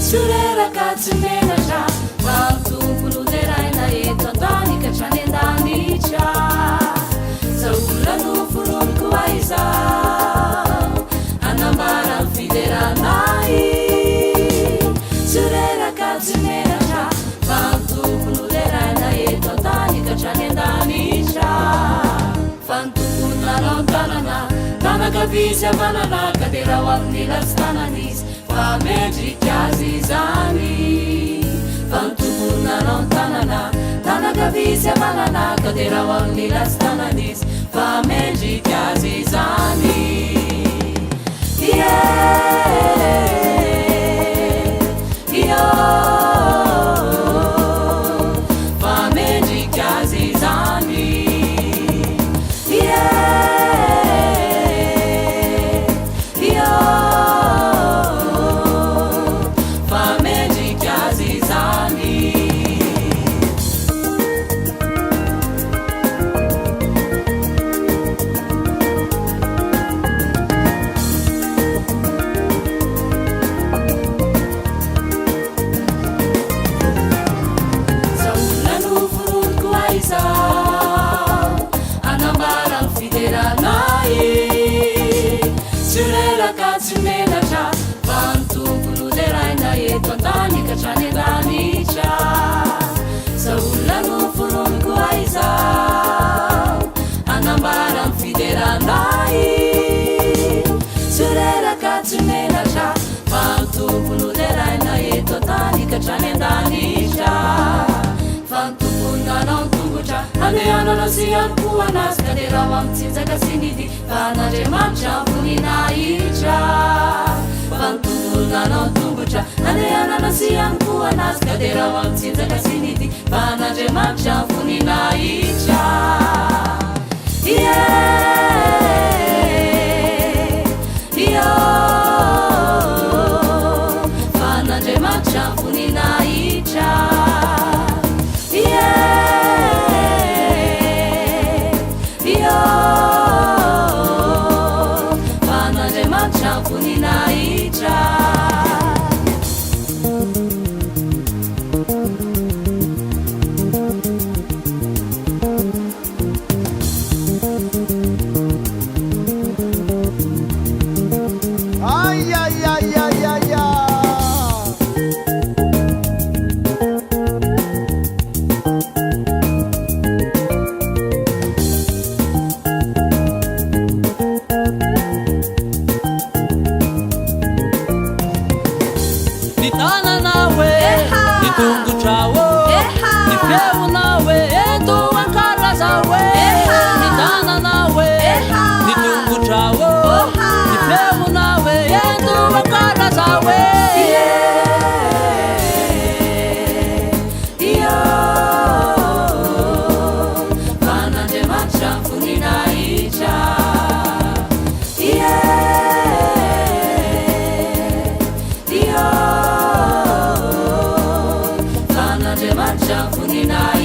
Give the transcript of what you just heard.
surerakatsimenatra vantompoloderaina eto antanikatrany andanitra zaolano foroniko aizao anambara fideranay surerakatsimenatra vantompoloderaina eto antanikatrany andanitra fantoponanantanana tanakavisy avanana kadera ho amin'ny latstanan'izy famendrikazy zany fantoponanantanana tanakavisy avanana kadera ho amin'ny latstanan'izy famendrikazy zany famendrikazy zany surerakatsimenatra vantompoloderaina eto antanikatrany andanitra zaolano foroniko aizao anambara fideranay surerakatsimenatra vantompoloderaina eto antanikatrany andanitra fantomponanantongotra andehanana sy anopoanazy kadera ho amintsinjaka sinidy fanandriamanitra voninahitra fantomponanantongotra andehanana sy anopoanazy kadera ho amintsinjaka sinidy fanandriamanitra voninahitra fanandriamanitra voninahitra fanandriamanitra voninahitra fanandriamanitra voninahitra